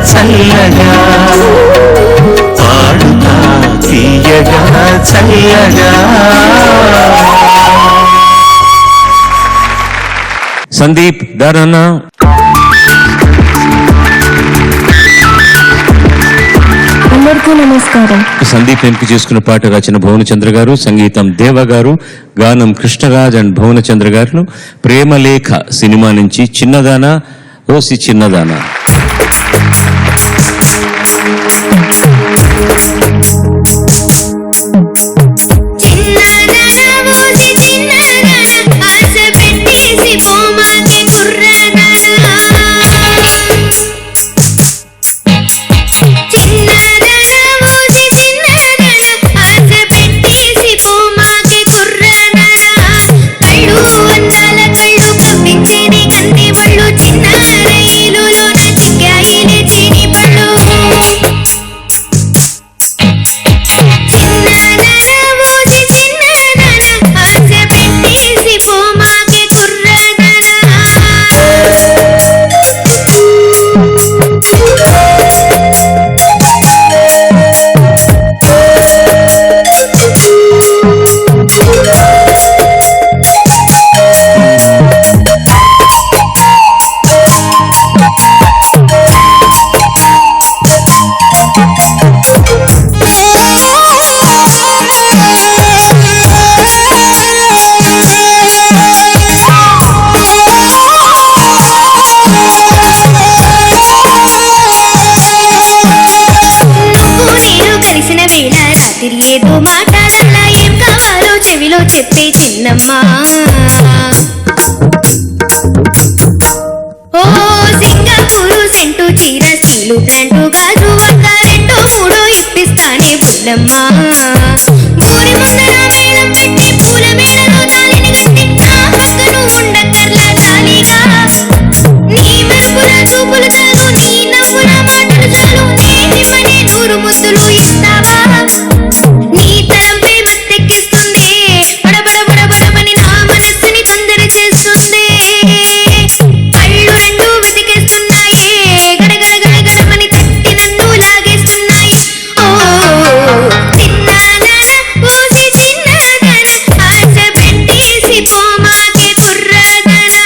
చల్లగా పాడుతా తీయగా చల్లగా. సందీప్ దారన్న అందరికీ నమస్కారం. సందీప్ ఎంపిక చేసుకున్న పాట రచన భువనచంద్ర గారు, సంగీతం దేవ గారు, గానం కృష్ణరాజ్ అండ్ భువనచంద్ర గారు. ప్రేమలేఖ సినిమా నుంచి చిన్నదానా ఓసి చిన్నదానా. ఏదో మాట్లాడాలా, ఏం కావాలో చెవిలో చెప్పే చిన్నమ్మా. ఓ సింగపూరు సెంటు చీర స్టీలు ప్యాంటు గాజు ఒక్క 2 3 ఇప్పిస్తానే బుల్లమ్మా. ఊరి ముందర మేళం పెట్టి పూల మేడలో తాళిని కట్టి నా పక్కను ఉండక్కర్లా జాలీగా. నీ మెరుపుల చూపులు చాలు, నీ నవ్వుల మాటలు చాలు, నేటి పని 100 ముద్దులు ఇస్తావా. నీ తలంపే మత్తెక్కిస్తుంది, బడబడబడబడమని నా మనస్సుని తొందర చేస్తుంది. కళ్ళు రెండు వెతికేస్తున్నాయి, గడగడగడగడమని తట్టి నన్ను లాగేస్తున్నాయి. ఓ చిన్నదానా ఓసి చిన్నదానా, ఆశ పెట్టేసి పోమాకే కుర్రదానా.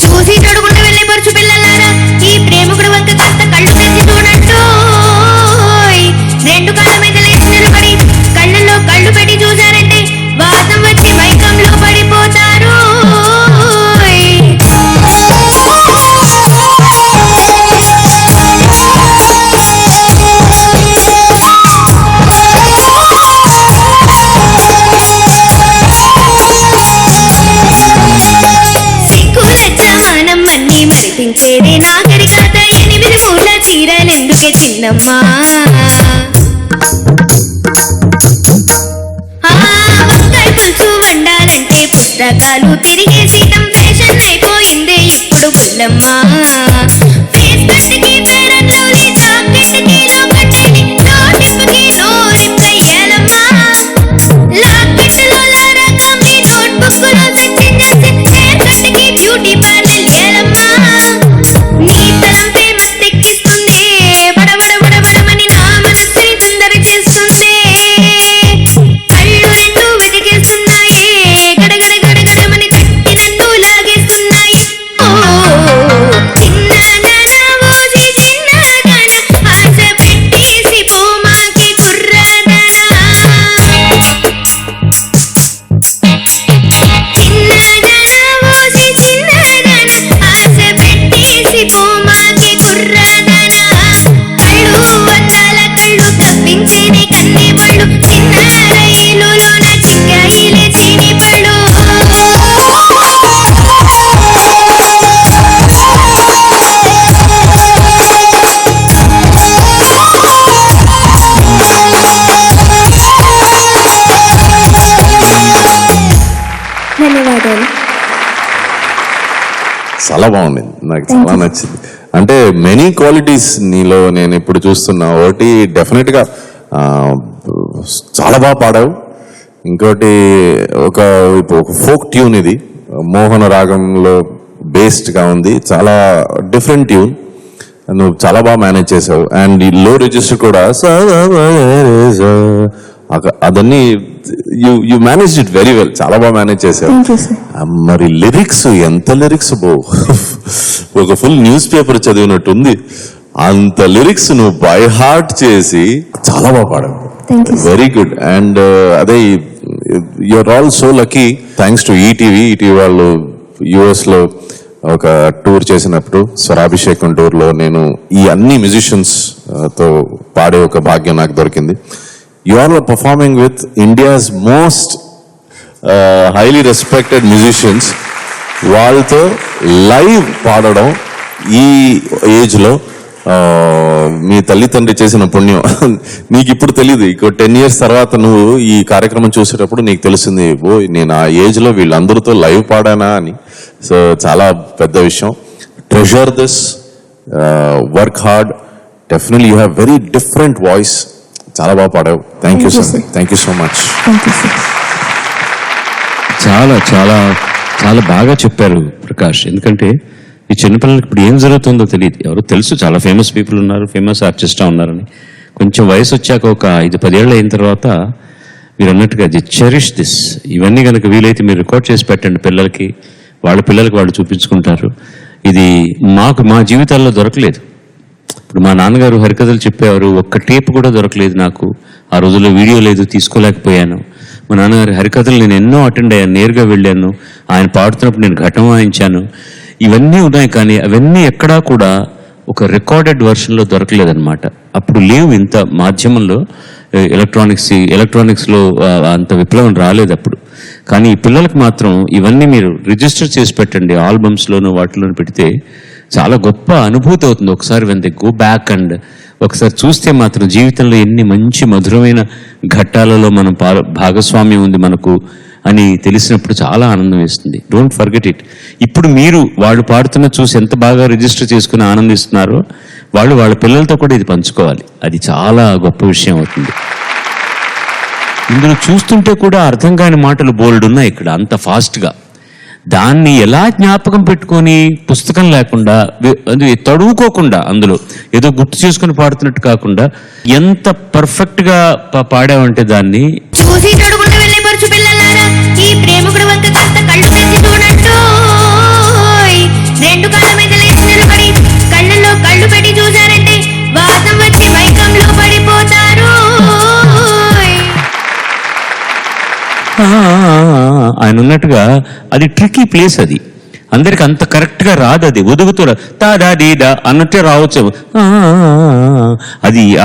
చూసి చూడకుండా వెళ్ళే పరుచు పిల్లలారా, ఈ ప్రేమకుడు వంక కాస్త కళ్ళు తెచ్చి చూడట్టు. 2 కాళ్ళ మీద లేచి నిలబడి కళ్ళల్లో కళ్ళు పెట్టి చూసారంటే వాతం వచ్చి మైకంలో పడిపోతారు. మరిపించేదే నాగరికత, 8 పూల చీరలెందుకే చిన్నమ్మా. ఒక్కై పులుసు వండాలంటే పుస్తకాలు తిరిగే సీతం ఫ్యాషన్ అయిపోయిందే ఇప్పుడు బుల్లమ్మా. ఫేస్ కట్కి ఫెయిర్ అండ్ లవ్లీ, జాకెట్కి లోకట్టేని, నోటికి నోరిప్పయ్యాలమ్మా. లాకెట్లో లారా కంపెనీ, నోట్బుక్లో సచిన్ జాన్సన్, హెయిర్ కట్కి బ్యూటీ పార్లర్ ఏలమ్మా. నీ తలంపే మత్తెక్కిస్తుంది, బడబడబడబడమని నా మనస్సుని తొందర చేస్తుంది. కళ్ళు రెండు వెతికేస్తున్నాయి, గడగడగడగడమని తట్టి నన్ను లాగేస్తున్నాయి. ఓ పాడారు. చాలా బాగుంది, నాకు చాలా నచ్చింది. అంటే మెనీ క్వాలిటీస్ నీలో నేను ఇప్పుడు చూస్తున్నా. ఒకటి డెఫినెట్గా చాలా బాగా పాడావు. ఇంకోటి ఒక ఫోక్ ట్యూన్, ఇది మోహన రాగంలో బేస్డ్గా ఉంది, చాలా డిఫరెంట్ ట్యూన్. నువ్వు చాలా బాగా మేనేజ్ చేసావు. అండ్ ఈ లో రిజిస్టర్ కూడా అదన్నీ you manage it very well, చాలా బాగా మేనేజ్ చేసావు. Thank you sir. మరి లిరిక్స్, ఎంత లిరిక్స్ బో, ఒక ఫుల్ న్యూస్ పేపర్ చదివినట్టుంది. అంత లిరిక్స్ నువ్వు బై హార్ట్ చేసి చాలా బాగా పాడావు. Thank you. Very good. And అదే you are also lucky, thanks to ETV వాళ్ళు యుఎస్ లో ఒక టూర్ చేసినప్పుడు, స్వరాభిషేకం టూర్ లో నేను ఈ అన్ని మ్యూజిషియన్స్ తో పాడే ఒక భాగ్యం నాకు దొరికింది. You are performing with India's most highly respected musicians. వాళ్ళతో లైవ్ పాడడం ఈ ఏజ్ లో మీ తల్లిదండ్రి చేసిన పుణ్యం. నీకు ఇప్పుడు తెలియదు, ఇంకో 10 years తర్వాత నువ్వు ఈ కార్యక్రమం చూసేటప్పుడు నీకు తెలుస్తుంది, ఓ నేను ఆ ఏజ్ లో వీళ్ళందరితో లైవ్ పాడానా అని. సో చాలా పెద్ద విషయం. Treasure this, work hard, definitely you have very different voice. చాలా బాగా పాడావు. Thank you sir, thank you so much. Thank you sir. చాలా చాలా చాలా బాగా చెప్పారు ప్రకాష్. ఎందుకంటే ఈ చిన్నపిల్లలకి ఇప్పుడు ఏం జరుగుతుందో తెలియదు. ఎవరో తెలుసు, చాలా ఫేమస్ పీపుల్ ఉన్నారు, ఫేమస్ ఆర్టిస్టా ఉన్నారని. కొంచెం వయసు వచ్చాక ఒక 5-10 ఏళ్ళు అయిన తర్వాత మీరు అన్నట్టుగా చెరిష్ దిస్. ఇవన్నీ కనుక వీలైతే మీరు రికార్డ్ చేసి పెట్టండి పిల్లలకి, వాళ్ళ పిల్లలకి వాళ్ళు చూపించుకుంటారు. ఇది మా జీవితాల్లో దొరకలేదు. ఇప్పుడు మా నాన్నగారు హరికథలు చెప్పేవారు, ఒక్క టేప్ కూడా దొరకలేదు నాకు. ఆ రోజుల్లో వీడియో లేదు, తీసుకోలేకపోయాను. మా నాన్నగారి హరికథలు నేను ఎన్నో అటెండ్ అయ్యాను, నేరుగా వెళ్ళాను. ఆయన పాడుతున్నప్పుడు నేను ఘటం వాయించాను. ఇవన్నీ ఉన్నాయి, కానీ అవన్నీ ఎక్కడా కూడా ఒక రికార్డెడ్ వర్షన్లో దొరకలేదన్నమాట. అప్పుడు లేవు ఇంత మాధ్యమంలో, ఎలక్ట్రానిక్స్లో అంత విప్లవం రాలేదు అప్పుడు. కానీ ఈ పిల్లలకు మాత్రం ఇవన్నీ మీరు రిజిస్టర్ చేసి పెట్టండి, ఆల్బమ్స్లోనూ వాటిలోనూ పెడితే చాలా గొప్ప అనుభూతి అవుతుంది. ఒకసారి when they go back and ఒకసారి చూస్తే మాత్రం జీవితంలో ఎన్ని మంచి మధురమైన ఘట్టాలలో మనం భాగస్వామ్యం ఉంది మనకు అని తెలిసినప్పుడు చాలా ఆనందం వేస్తుంది. Don't forget it. ఇప్పుడు మీరు వాళ్ళు పాడుతున్న చూసి ఎంత బాగా రిజిస్టర్ చేసుకుని ఆనందిస్తున్నారో, వాళ్ళు వాళ్ళ పిల్లలతో కూడా ఇది పంచుకోవాలి. అది చాలా గొప్ప విషయం అవుతుంది. ఇందులో చూస్తుంటే కూడా అర్థం కాని మాటలు బోల్డ్ ఉన్నాయి ఇక్కడ, అంత ఫాస్ట్గా. దాన్ని ఎలా జ్ఞాపకం పెట్టుకొని, పుస్తకం లేకుండా, తడువుకోకుండా, అందులో ఏదో గుర్తు చేసుకుని పాడుతున్నట్టు కాకుండా ఎంత పర్ఫెక్ట్గా పాడావంటే దాన్ని చూసి చూడకుండా వెళ్ళే పరుచు పిల్లలారా, ఈ ప్రేమకుడు వంక కాస్త కళ్ళు తెచ్చి చూడండి. రెండు కాళ్ళ మీద లేచి నిలబడి కళ్ళల్లో కళ్ళు పెట్టి చూసారంటే వాసం వచ్చి మైకంలో పడిపోతారు. ఆయన ఉన్నట్టుగా అది ట్రికీ ప్లేస్. అది అందరికి అంత కరెక్ట్గా రాదు. అది ఒదుగుతూ తాడా డీడా అన్నట్టే రావచ్చు.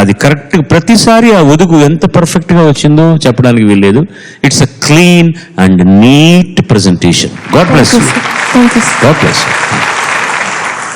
అది కరెక్ట్. ప్రతిసారి ఆ ఒదుగు ఎంత పర్ఫెక్ట్గా వచ్చిందో చెప్పడానికి వీల్లేదు. It's a clean and neat presentation. God bless you. Thank you sir. God bless you.